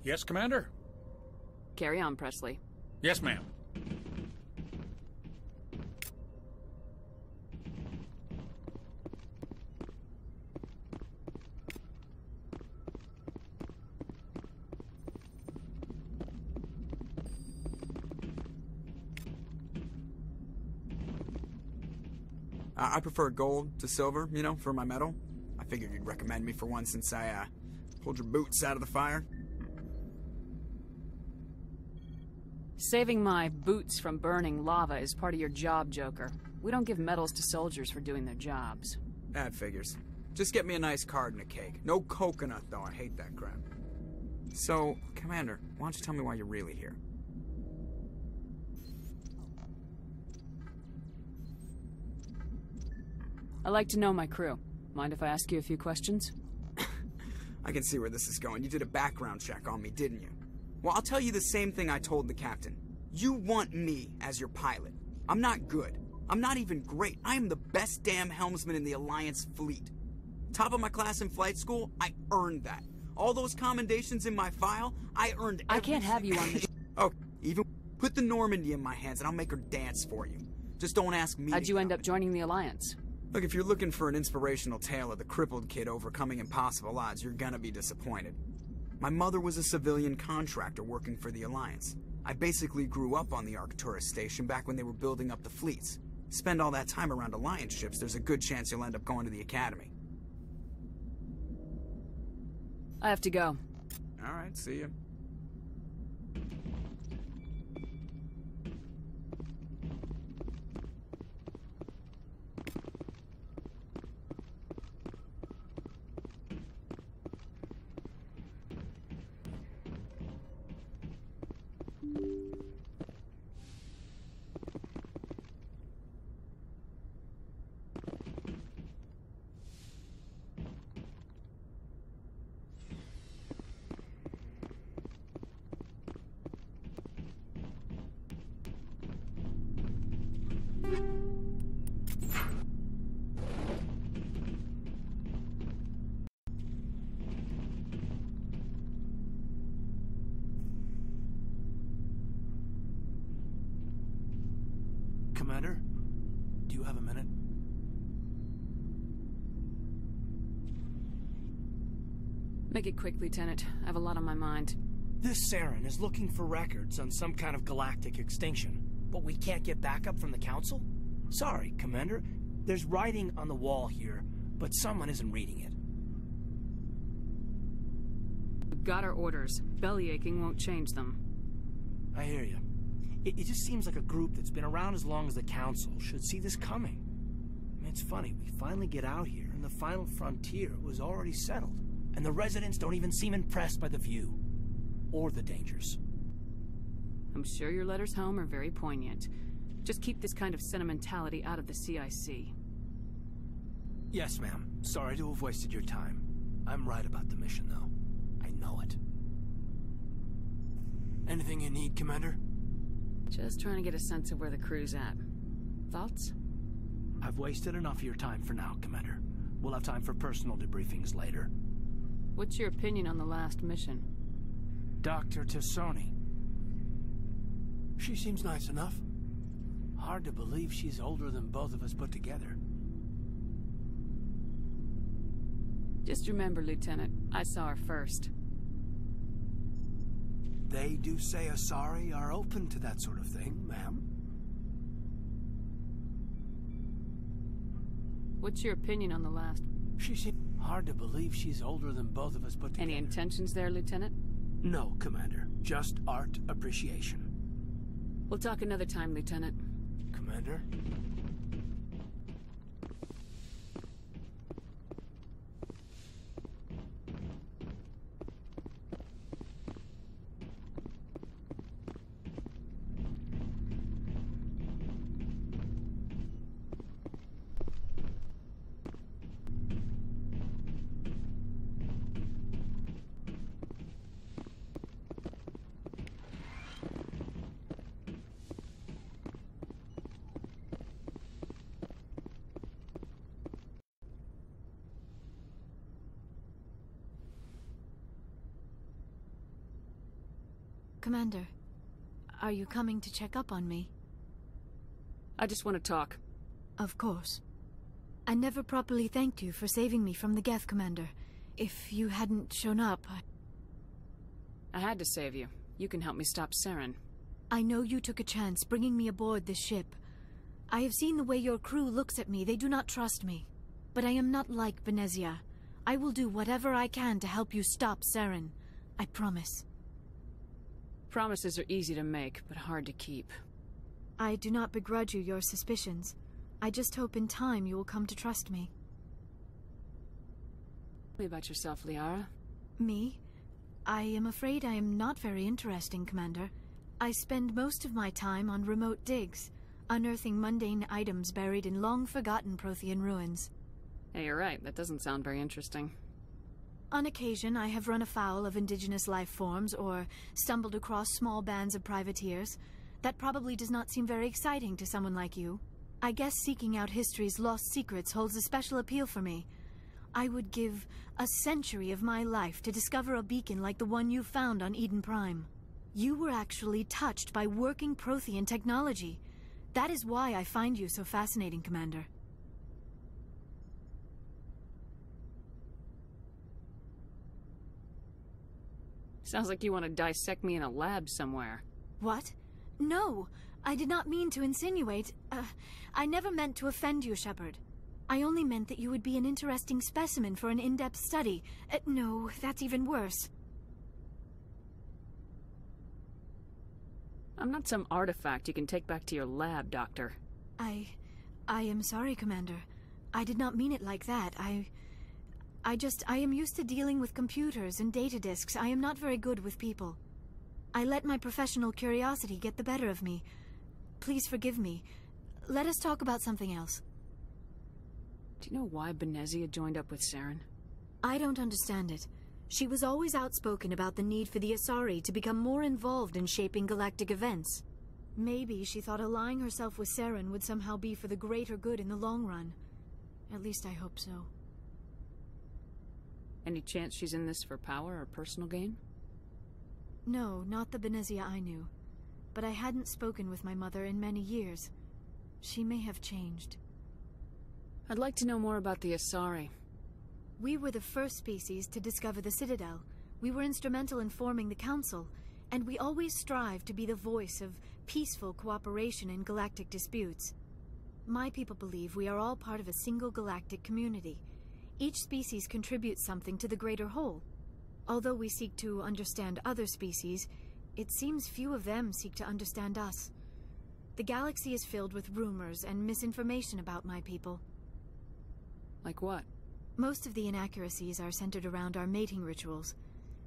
Yes, Commander? Carry on, Presley. Yes, ma'am. I prefer gold to silver, you know, for my medal. I figured you'd recommend me for one since I, pulled your boots out of the fire. Saving my boots from burning lava is part of your job, Joker. We don't give medals to soldiers for doing their jobs. That figures. Just get me a nice card and a cake. No coconut, though. I hate that crap. So, Commander, why don't you tell me why you're really here? I like to know my crew. Mind if I ask you a few questions? I can see where this is going. You did a background check on me, didn't you? Well, I'll tell you the same thing I told the captain. You want me as your pilot. I'm not good. I'm not even great. I am the best damn helmsman in the Alliance fleet. Top of my class in flight school, I earned that. All those commendations in my file, I earned everything. I can't have you on the... Oh, even put the Normandia in my hands and I'll make her dance for you. Just don't ask me. How'd you end up joining the Alliance? Look, if you're looking for an inspirational tale of the crippled kid overcoming impossible odds, you're gonna be disappointed. My mother was a civilian contractor working for the Alliance. I basically grew up on the Arcturus station back when they were building up the fleets. Spend all that time around Alliance ships, there's a good chance you'll end up going to the Academy. I have to go. Alright, see ya. Commander, do you have a minute? Make it quick, Lieutenant. I have a lot on my mind. This Saren is looking for records on some kind of galactic extinction, but we can't get backup from the Council? Sorry, Commander. There's writing on the wall here, but someone isn't reading it. We've got our orders. Bellyaching won't change them. I hear you. It just seems like a group that's been around as long as the Council should see this coming. I mean, it's funny, we finally get out here, and the final frontier was already settled. And the residents don't even seem impressed by the view. Or the dangers. I'm sure your letters home are very poignant. Just keep this kind of sentimentality out of the CIC. Yes, ma'am. Sorry to have wasted your time. I'm right about the mission, though. I know it. Anything you need, Commander? Just trying to get a sense of where the crew's at. Thoughts? I've wasted enough of your time for now, Commander. We'll have time for personal debriefings later. What's your opinion on the last mission? Dr. Tassoni. She seems nice enough. Hard to believe she's older than both of us put together. Just remember, Lieutenant, I saw her first. They do say Asari are open to that sort of thing, ma'am. What's your opinion on the last? She seems hard to believe she's older than both of us put together. Any intentions there, Lieutenant? No, Commander. Just art appreciation. We'll talk another time, Lieutenant. Commander? Commander, are you coming to check up on me? I just want to talk. Of course. I never properly thanked you for saving me from the Geth, Commander. If you hadn't shown up, I had to save you. You can help me stop Saren. I know you took a chance bringing me aboard this ship. I have seen the way your crew looks at me. They do not trust me. But I am not like Venezia. I will do whatever I can to help you stop Saren. I promise. Promises are easy to make, but hard to keep. I do not begrudge you your suspicions. I just hope in time you will come to trust me. Tell me about yourself, Liara. Me? I am afraid I am not very interesting, Commander. I spend most of my time on remote digs, unearthing mundane items buried in long-forgotten Prothean ruins. Hey, you're right. That doesn't sound very interesting. On occasion, I have run afoul of indigenous life forms or stumbled across small bands of privateers. That probably does not seem very exciting to someone like you. I guess seeking out history's lost secrets holds a special appeal for me. I would give a century of my life to discover a beacon like the one you found on Eden Prime. You were actually touched by working Prothean technology. That is why I find you so fascinating, Commander. Sounds like you want to dissect me in a lab somewhere. What? No, I did not mean to insinuate. I never meant to offend you, Shepard. I only meant that you would be an interesting specimen for an in-depth study. No, that's even worse. I'm not some artifact you can take back to your lab, Doctor. I am sorry, Commander. I did not mean it like that. I am used to dealing with computers and data disks. I am not very good with people. I let my professional curiosity get the better of me. Please forgive me. Let us talk about something else. Do you know why Venezia joined up with Saren? I don't understand it. She was always outspoken about the need for the Asari to become more involved in shaping galactic events. Maybe she thought allying herself with Saren would somehow be for the greater good in the long run. At least I hope so. Any chance she's in this for power or personal gain? No, not the Venezia I knew. But I hadn't spoken with my mother in many years. She may have changed. I'd like to know more about the Asari. We were the first species to discover the Citadel. We were instrumental in forming the Council, and we always strive to be the voice of peaceful cooperation in galactic disputes. My people believe we are all part of a single galactic community. Each species contributes something to the greater whole. Although we seek to understand other species, it seems few of them seek to understand us. The galaxy is filled with rumors and misinformation about my people. Like what? Most of the inaccuracies are centered around our mating rituals.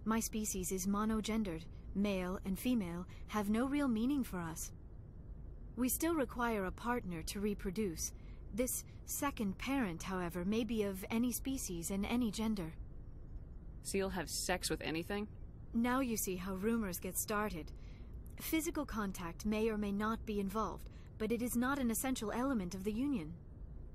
My species is monogendered. Male and female have no real meaning for us. We still require a partner to reproduce. This second parent, however, may be of any species and any gender. So you'll have sex with anything? Now you see how rumors get started. Physical contact may or may not be involved, but it is not an essential element of the union.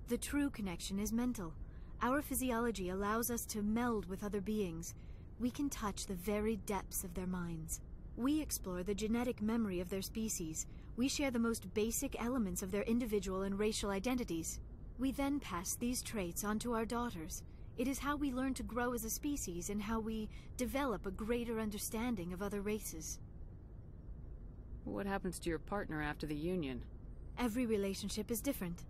The true connection is mental. Our physiology allows us to meld with other beings. We can touch the very depths of their minds. We explore the genetic memory of their species. We share the most basic elements of their individual and racial identities. We then pass these traits on to our daughters. It is how we learn to grow as a species and how we develop a greater understanding of other races. What happens to your partner after the union? Every relationship is different.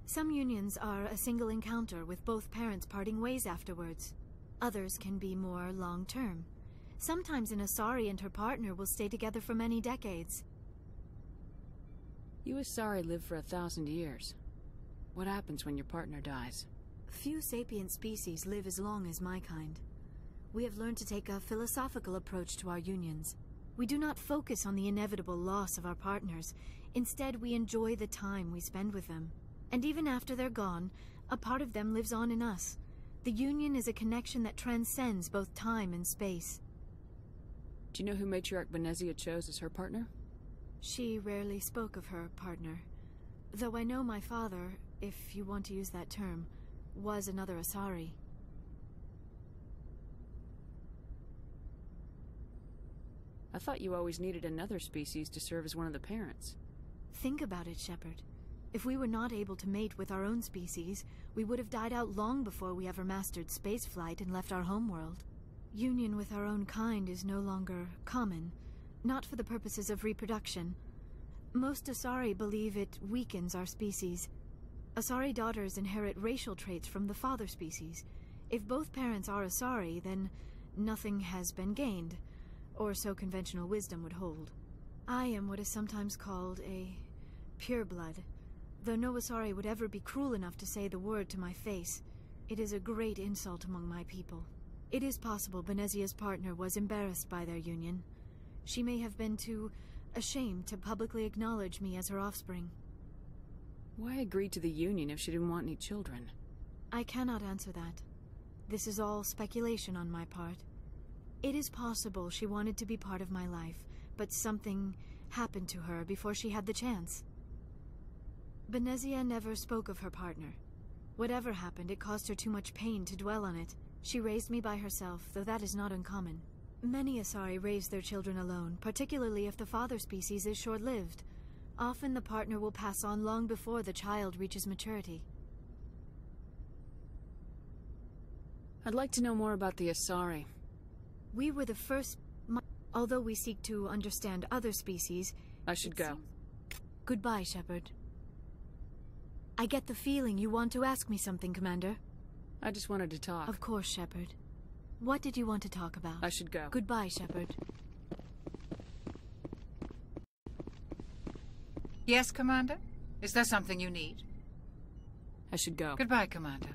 Some unions are a single encounter with both parents parting ways afterwards. Others can be more long-term. Sometimes an Asari and her partner will stay together for many decades. You Asari live for 1,000 years. What happens when your partner dies? Few sapient species live as long as my kind. We have learned to take a philosophical approach to our unions. We do not focus on the inevitable loss of our partners. Instead, we enjoy the time we spend with them. And even after they're gone, a part of them lives on in us. The union is a connection that transcends both time and space. Do you know who Matriarch Venezia chose as her partner? She rarely spoke of her partner. Though I know my father, if you want to use that term, was another Asari. I thought you always needed another species to serve as one of the parents. Think about it, Shepard. If we were not able to mate with our own species, we would have died out long before we ever mastered spaceflight and left our homeworld. Union with our own kind is no longer common, not for the purposes of reproduction. Most Asari believe it weakens our species. Asari daughters inherit racial traits from the father species. If both parents are Asari, then nothing has been gained, or so conventional wisdom would hold. I am what is sometimes called a pureblood, though no Asari would ever be cruel enough to say the word to my face. It is a great insult among my people. It is possible Benezia's partner was embarrassed by their union. She may have been too ashamed to publicly acknowledge me as her offspring. Why agree to the union if she didn't want any children? I cannot answer that. This is all speculation on my part. It is possible she wanted to be part of my life, but something happened to her before she had the chance. Benezia never spoke of her partner. Whatever happened, it caused her too much pain to dwell on it. She raised me by herself, though that is not uncommon. Many Asari raise their children alone, particularly if the father species is short-lived. Often the partner will pass on long before the child reaches maturity. I'd like to know more about the Asari. We were the first... Although we seek to understand other species... I should go. Goodbye, Shepard. I get the feeling you want to ask me something, Commander. I just wanted to talk. Of course, Shepard. What did you want to talk about? I should go. Goodbye, Shepard. Yes, Commander? Is there something you need? I should go. Goodbye, Commander.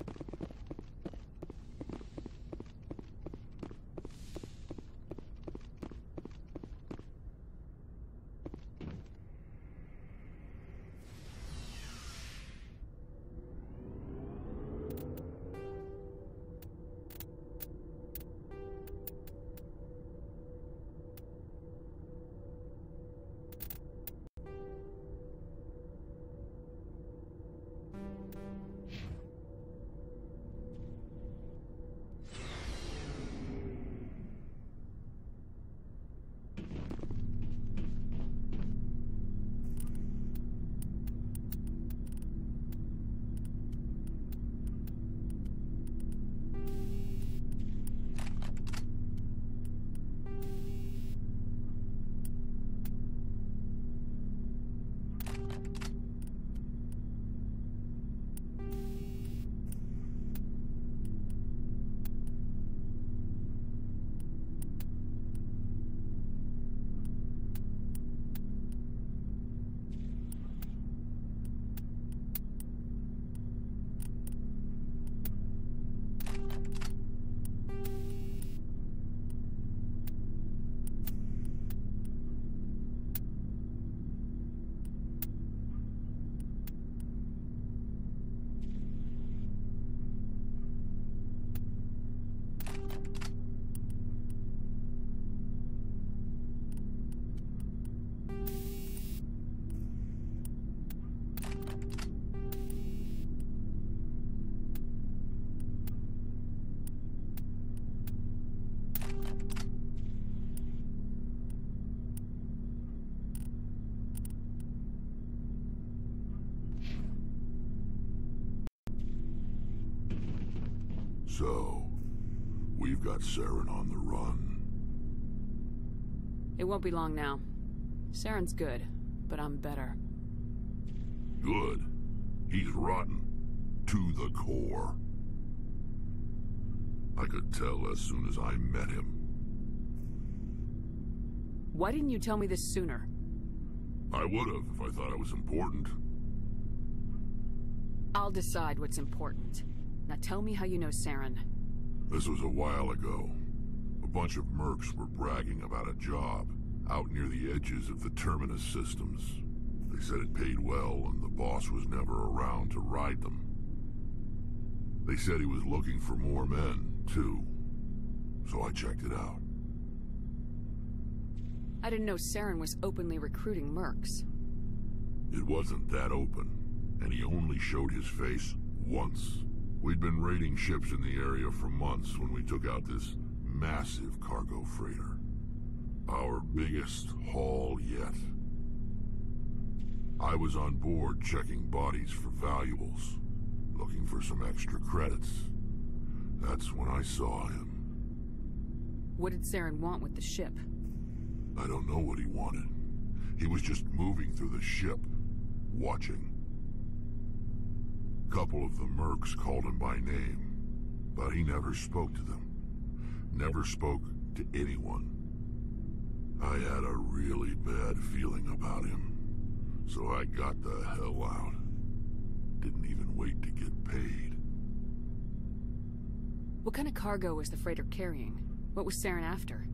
So, we've got Saren on the run. It won't be long now. Saren's good, but I'm better. Good. He's rotten. To the core. I could tell as soon as I met him. Why didn't you tell me this sooner? I would have if I thought it was important. I'll decide what's important. Now tell me how you know Saren. This was a while ago. A bunch of mercs were bragging about a job out near the edges of the Terminus systems. They said it paid well and the boss was never around to ride them. They said he was looking for more men, too. So I checked it out. I didn't know Saren was openly recruiting mercs. It wasn't that open, and he only showed his face once. We'd been raiding ships in the area for months when we took out this massive cargo freighter. Our biggest haul yet. I was on board checking bodies for valuables, looking for some extra credits. That's when I saw him. What did Saren want with the ship? I don't know what he wanted. He was just moving through the ship, watching. Couple of the mercs called him by name, but he never spoke to them. Never spoke to anyone. I had a really bad feeling about him, so I got the hell out. Didn't even wait to get paid. What kind of cargo was the freighter carrying? What was Saren after?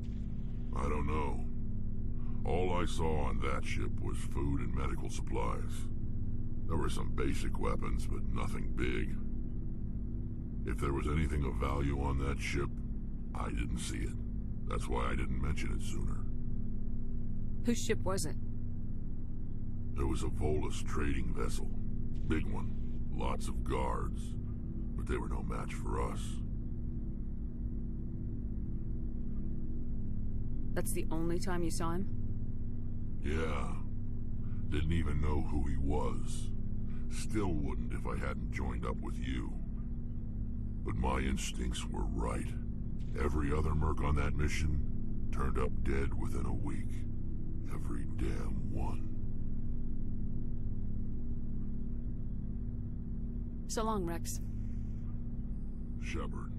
I don't know. All I saw on that ship was food and medical supplies. There were some basic weapons, but nothing big. If there was anything of value on that ship, I didn't see it. That's why I didn't mention it sooner. Whose ship was it? There was a Volus trading vessel. Big one. Lots of guards. But they were no match for us. That's the only time you saw him? Yeah. Didn't even know who he was. Still wouldn't if I hadn't joined up with you. But my instincts were right. Every other merc on that mission turned up dead within a week. Every damn one. So long, Rex. Shepard.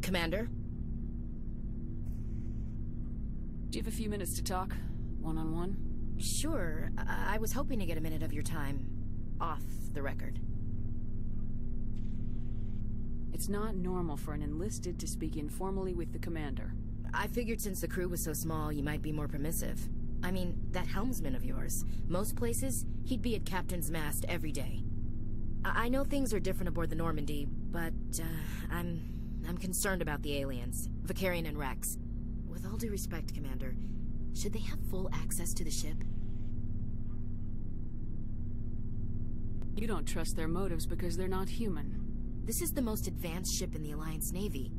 Commander? Do you have a few minutes to talk? One-on-one? Sure. I was hoping to get a minute of your time off the record. It's not normal for an enlisted to speak informally with the commander. I figured since the crew was so small, you might be more permissive. I mean, that helmsman of yours. Most places, he'd be at Captain's Mast every day. I know things are different aboard the Normandy, but, I'm concerned about the aliens. Vicarian and Rex. With all due respect, Commander, should they have full access to the ship? You don't trust their motives because they're not human. This is the most advanced ship in the Alliance Navy.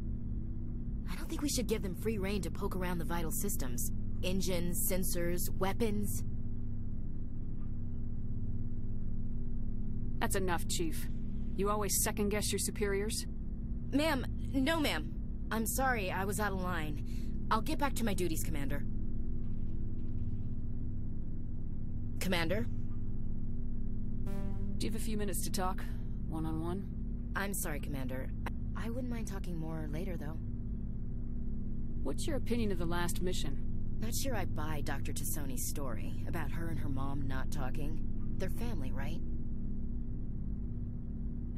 I don't think we should give them free rein to poke around the vital systems. Engines, sensors, weapons. That's enough, Chief. You always second-guess your superiors? Ma'am, no ma'am. I'm sorry, I was out of line. I'll get back to my duties, Commander. Commander? Do you have a few minutes to talk? One-on-one? I'm sorry, Commander. I wouldn't mind talking more later, though. What's your opinion of the last mission? Not sure I buy Dr. Tassoni's story about her and her mom not talking. They're family, right?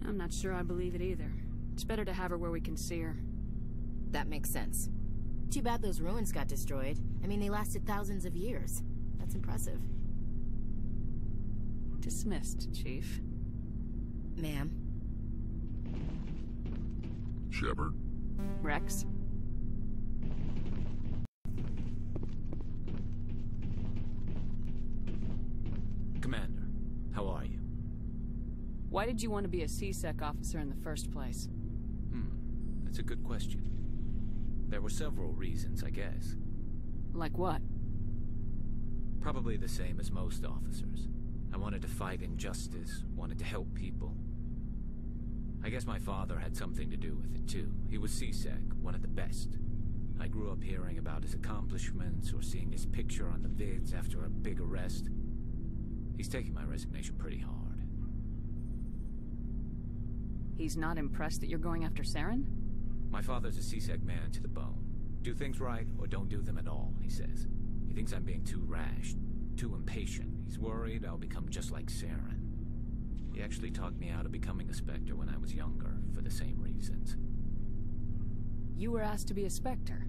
I'm not sure I believe it either. It's better to have her where we can see her. That makes sense. Too bad those ruins got destroyed. I mean, they lasted thousands of years. That's impressive. Dismissed, Chief. Ma'am. Shepard? Rex? Commander, how are you? Why did you want to be a C-Sec officer in the first place? That's a good question. There were several reasons, I guess. Like what? Probably the same as most officers. I wanted to fight injustice, wanted to help people. I guess my father had something to do with it too. He was C-Sec, one of the best. I grew up hearing about his accomplishments or seeing his picture on the vids after a big arrest. He's taking my resignation pretty hard. He's not impressed that you're going after Saren? My father's a C-Sec man to the bone. Do things right or don't do them at all, he says. He thinks I'm being too rash, too impatient. He's worried I'll become just like Saren. He actually talked me out of becoming a Spectre when I was younger, for the same reasons. You were asked to be a Spectre?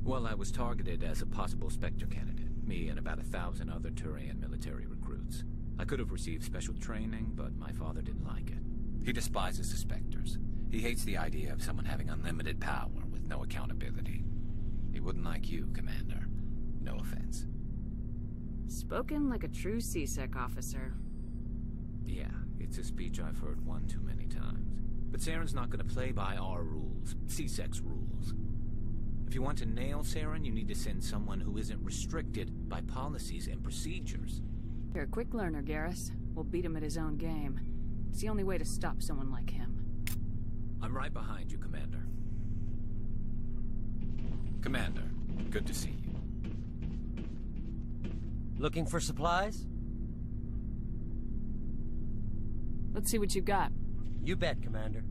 Well, I was targeted as a possible Spectre candidate. Me and about 1,000 other Turian military recruits. I could have received special training, but my father didn't like it. He despises the Spectres. He hates the idea of someone having unlimited power with no accountability. He wouldn't like you, Commander. No offense. Spoken like a true C-Sec officer. Yeah, it's a speech I've heard one too many times. But Saren's not going to play by our rules, C-Sec's rules. If you want to nail Saren, you need to send someone who isn't restricted by policies and procedures. You're a quick learner, Garrus. We'll beat him at his own game. It's the only way to stop someone like him. I'm right behind you, Commander. Commander, good to see you. Looking for supplies? Let's see what you got. You bet, Commander.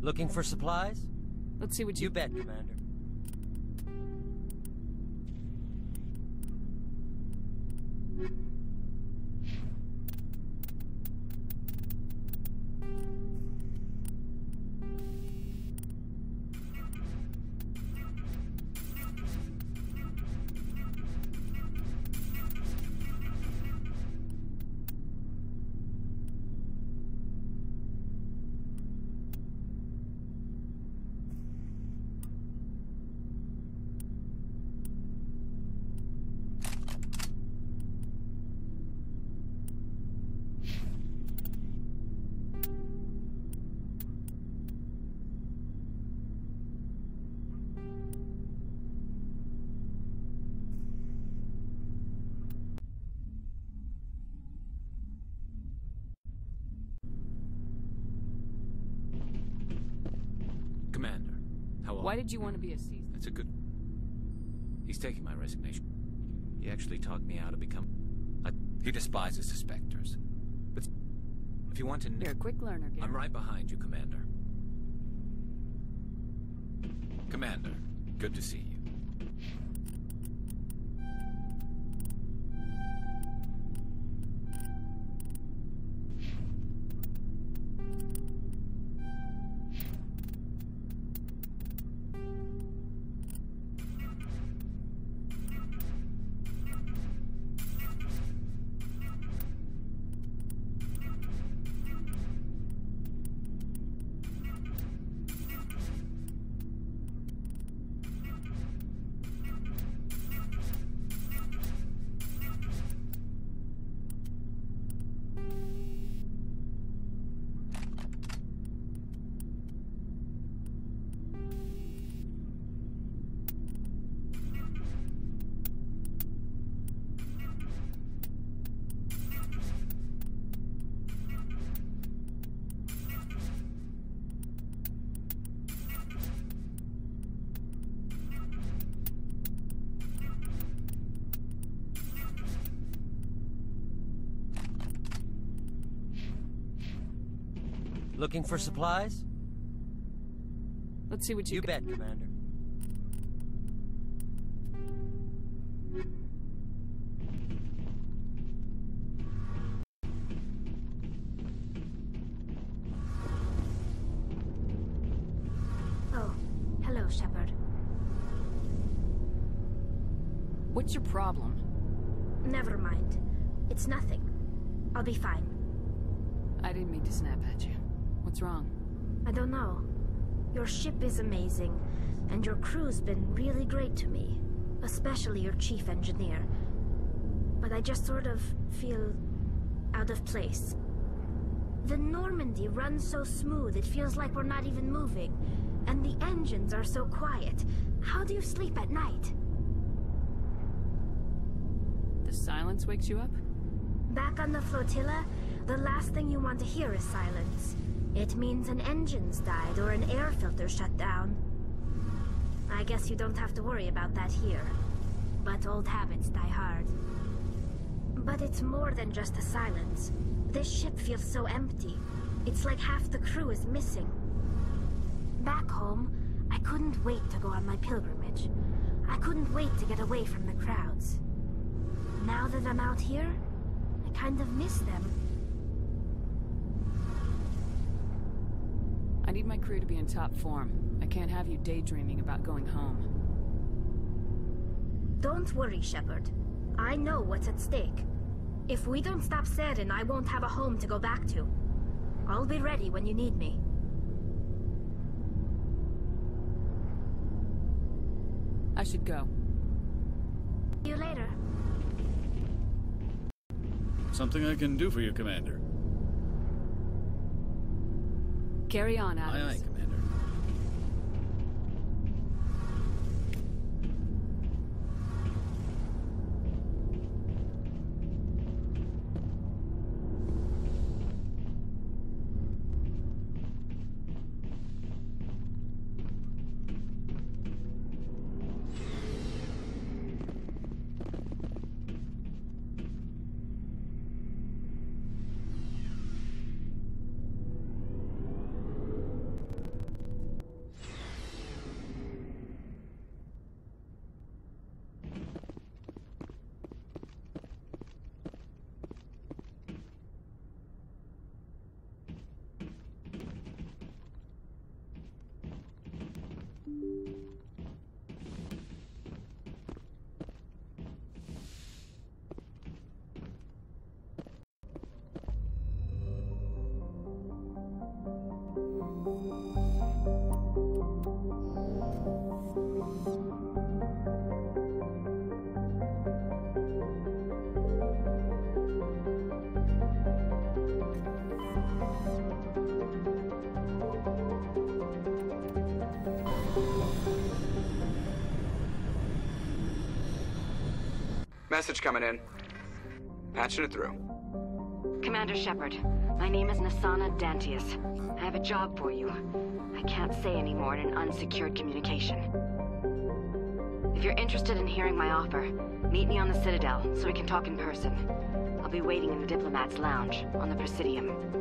Looking for supplies? Let's see what You bet, Commander. Commander, how are Why did you want to be a season? That's a good... He's taking my resignation. He actually talked me out of becoming... He despises the Spectres. But if you want to... You're a quick learner, Garrett. I'm right behind you, Commander. Commander, good to see you. Looking for supplies? Let's see what You bet, Commander. Oh, hello, Shepard. What's your problem? Never mind. It's nothing. I'll be fine. I didn't mean to snap at you. What's wrong? I don't know. Your ship is amazing, and your crew's been really great to me. Especially your chief engineer. But I just sort of feel out of place. The Normandy runs so smooth it feels like we're not even moving. And the engines are so quiet. How do you sleep at night? The silence wakes you up? Back on the flotilla, the last thing you want to hear is silence. It means an engine's died or an air filter shut down. I guess you don't have to worry about that here. But old habits die hard. But it's more than just the silence. This ship feels so empty. It's like half the crew is missing. Back home, I couldn't wait to go on my pilgrimage. I couldn't wait to get away from the crowds. Now that I'm out here, I kind of miss them. I need my crew to be in top form. I can't have you daydreaming about going home. Don't worry, Shepard. I know what's at stake. If we don't stop Saren, I won't have a home to go back to. I'll be ready when you need me. I should go. See you later. Something I can do for you, Commander. Carry on, Adams. Aye, aye, Commander. Message coming in. Patching it through. Commander Shepard, my name is Nasana Dantius. I have a job for you. I can't say any more in an unsecured communication. If you're interested in hearing my offer, meet me on the Citadel so we can talk in person. I'll be waiting in the Diplomat's Lounge on the Presidium.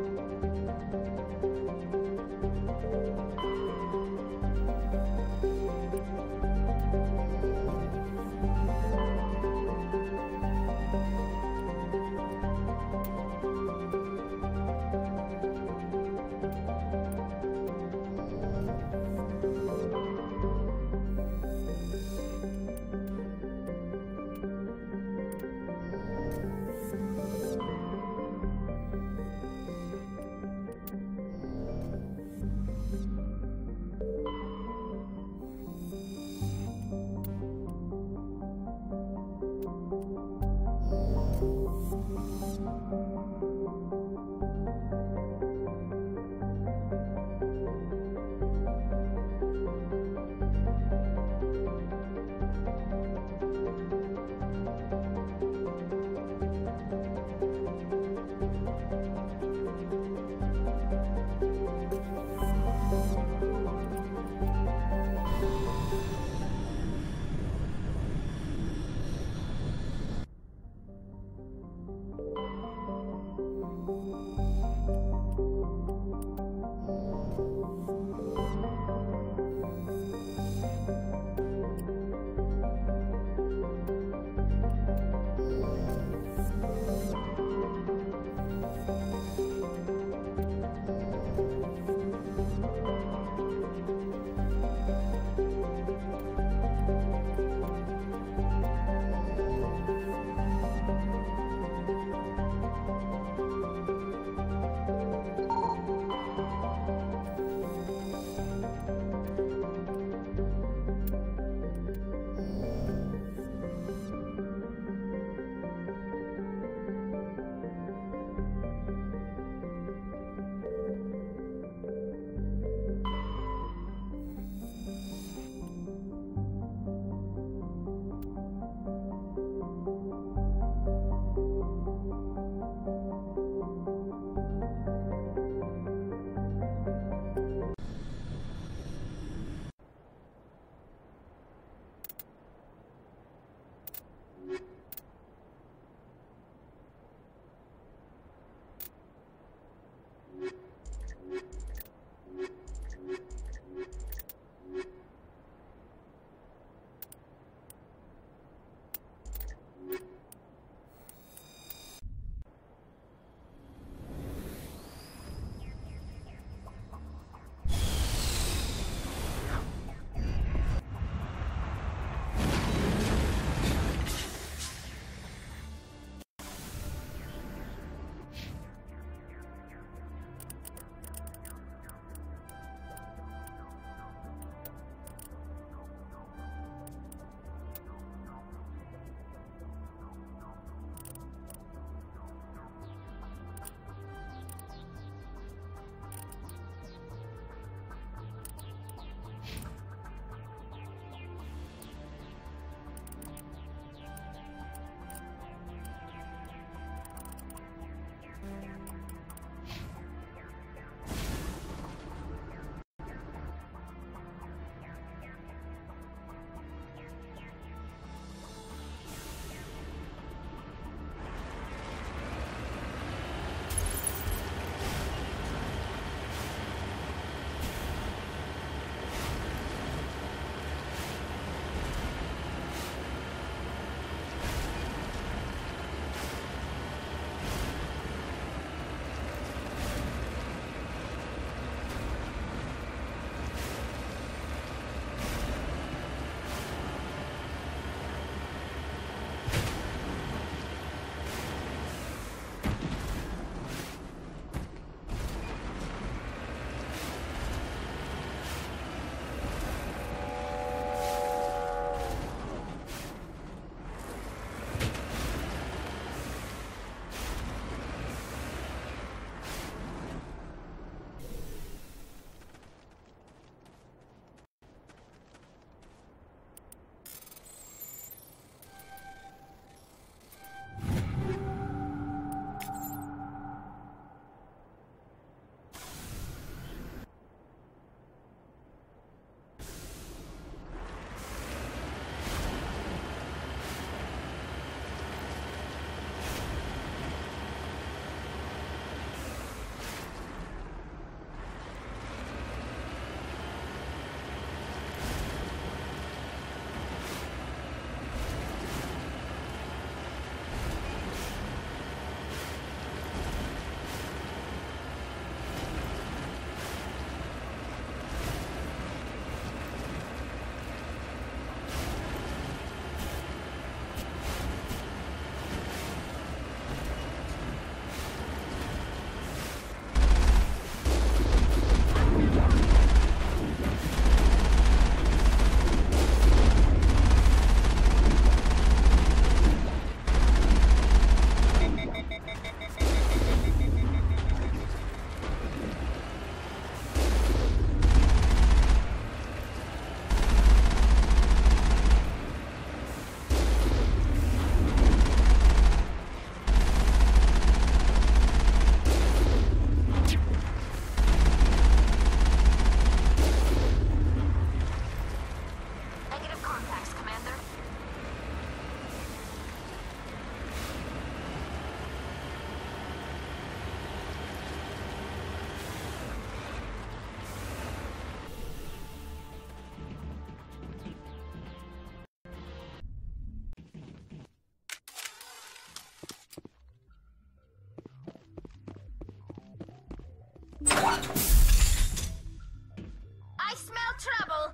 I smell trouble!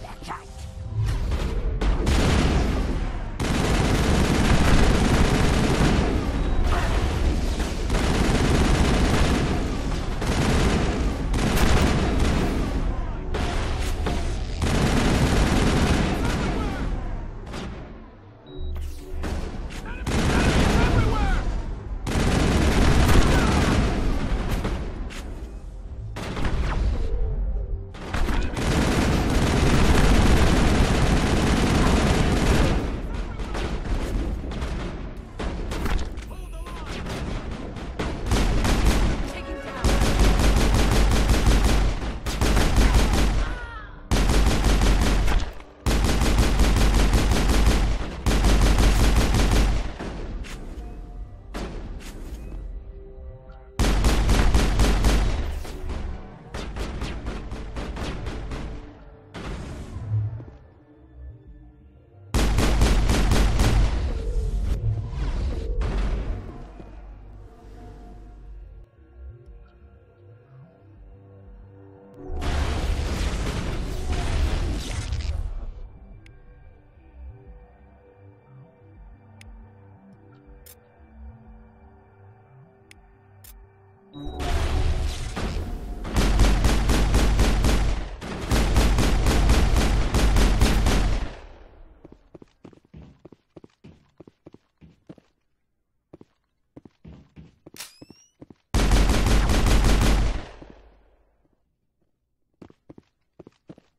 Watch out!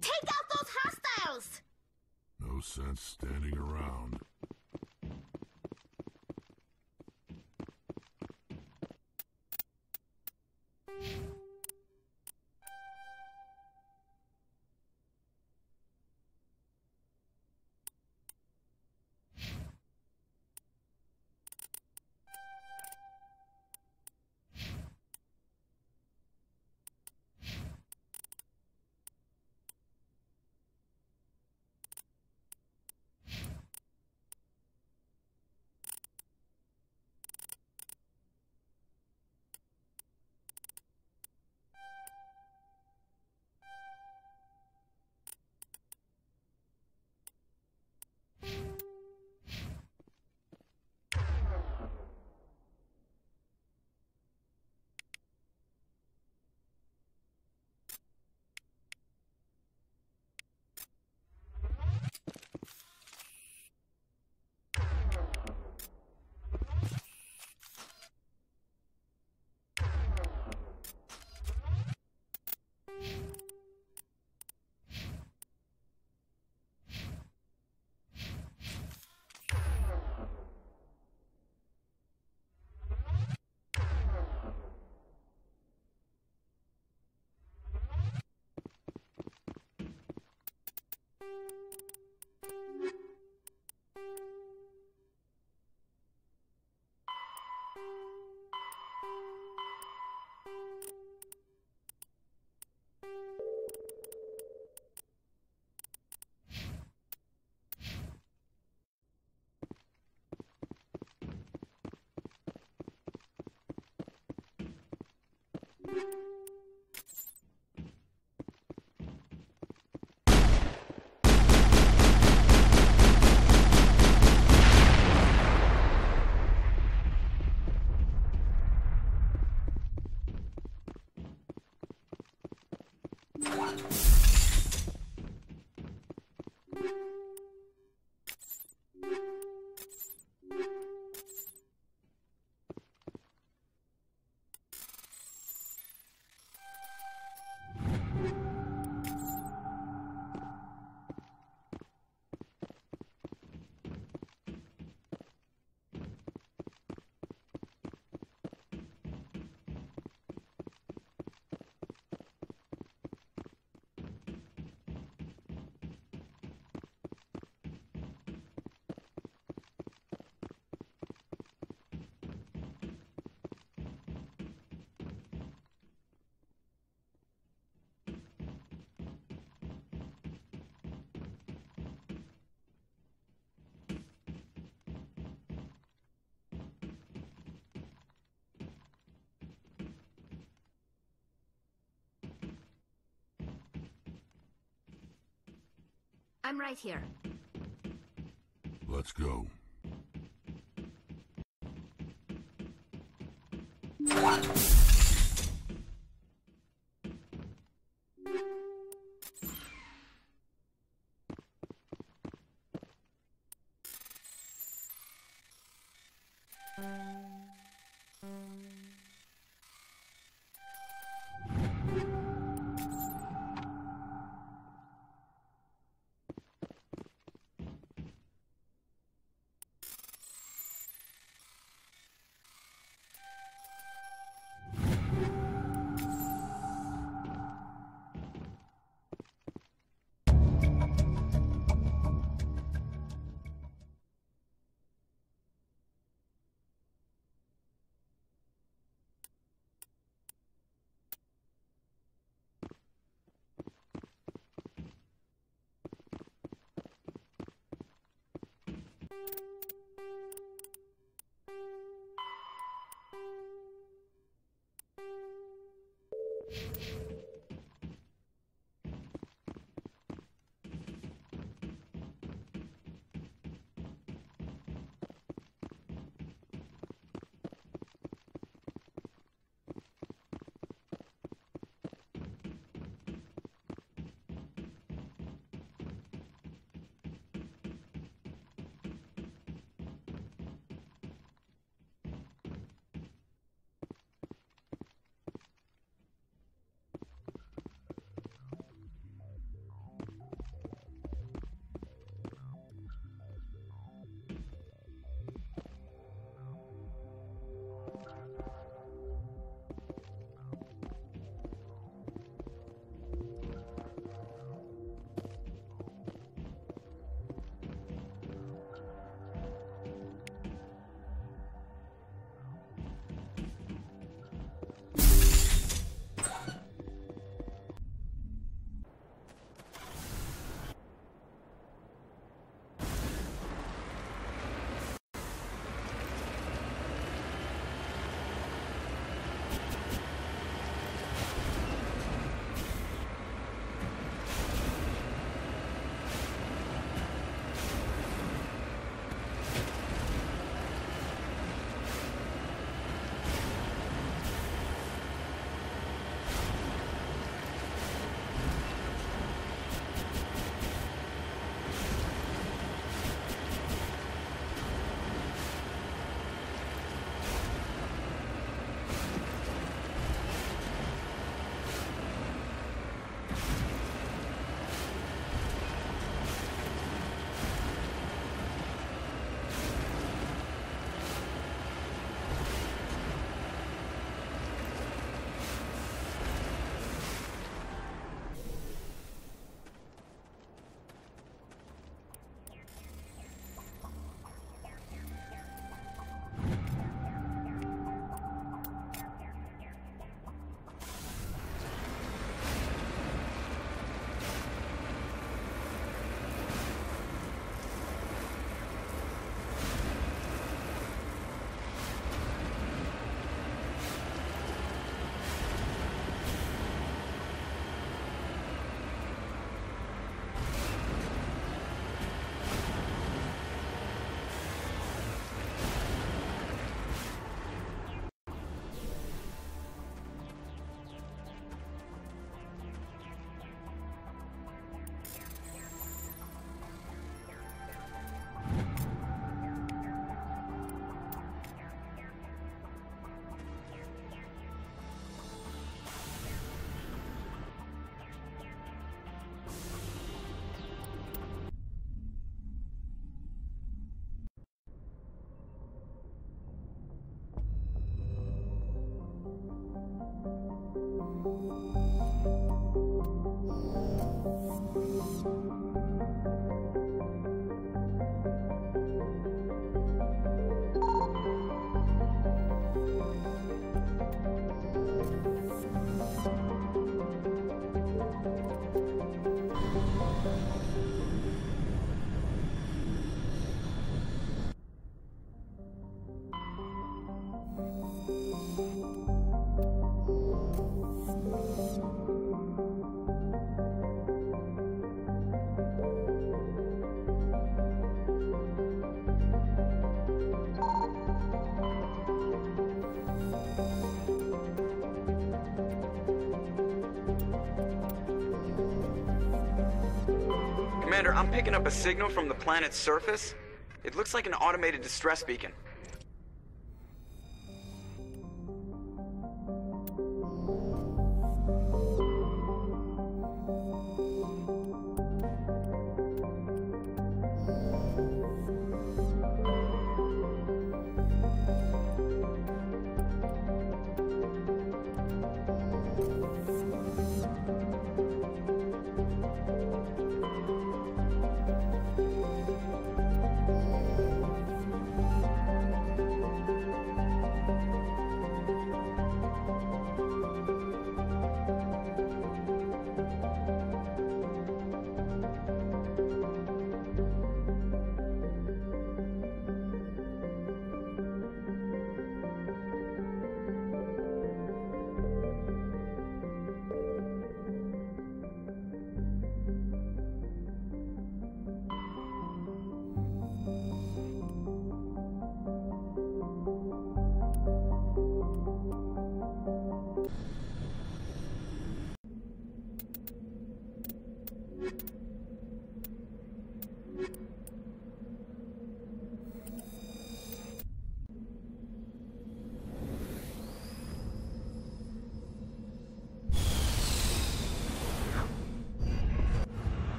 Take out those hostiles! No sense standing around. I'm right here. Let's go. Commander, I'm picking up a signal from the planet's surface. It looks like an automated distress beacon.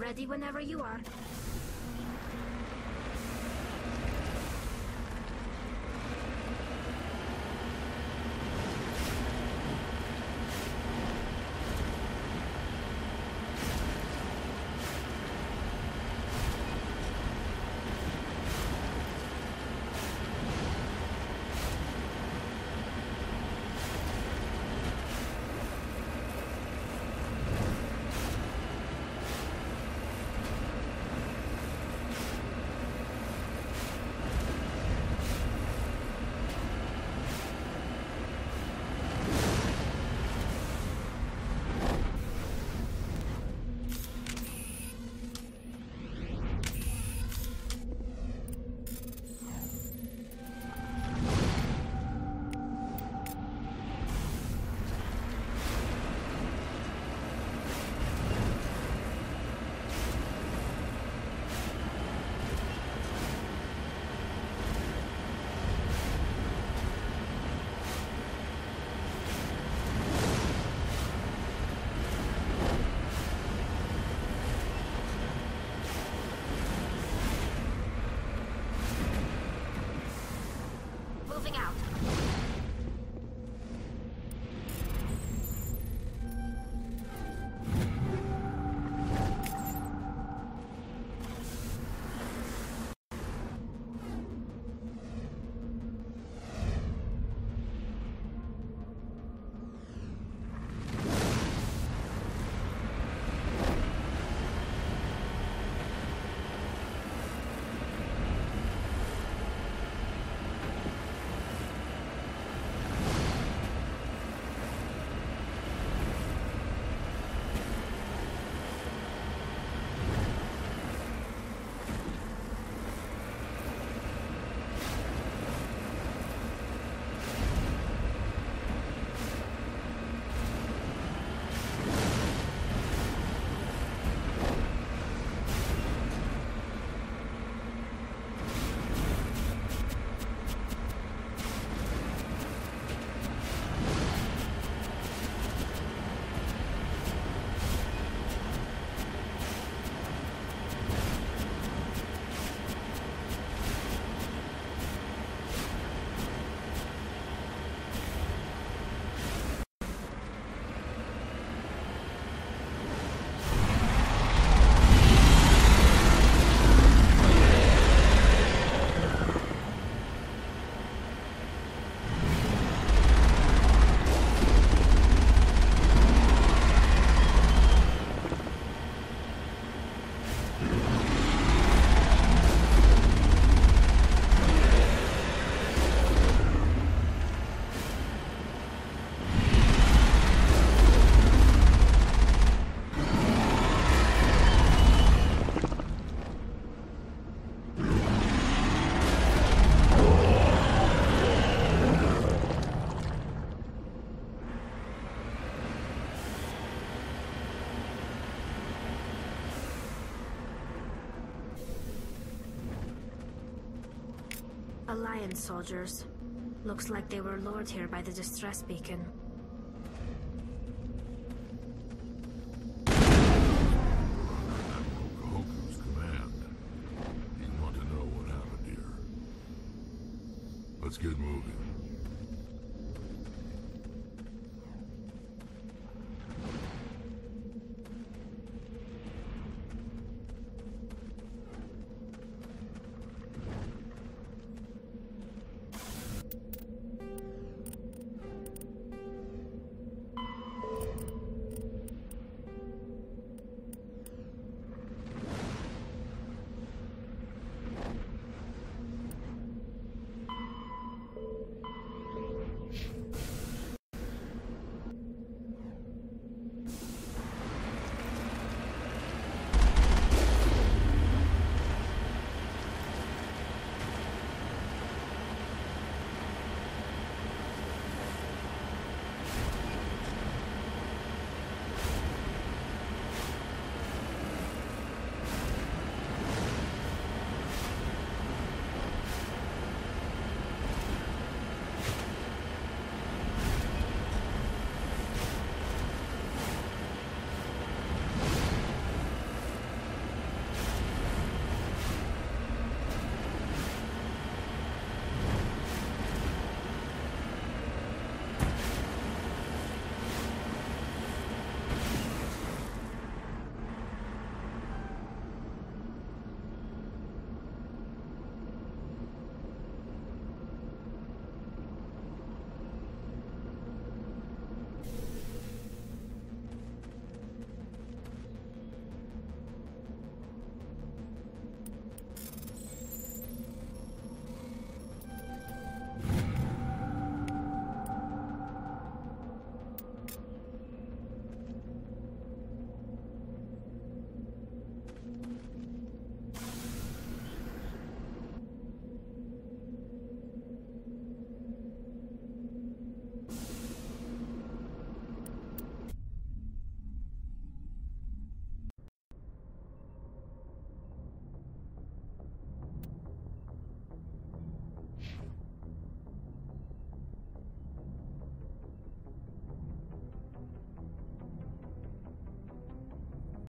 Ready whenever you are. Alliance soldiers. Looks like they were lured here by the distress beacon. Hoku's command. You want to know what happened here? Let's get moving.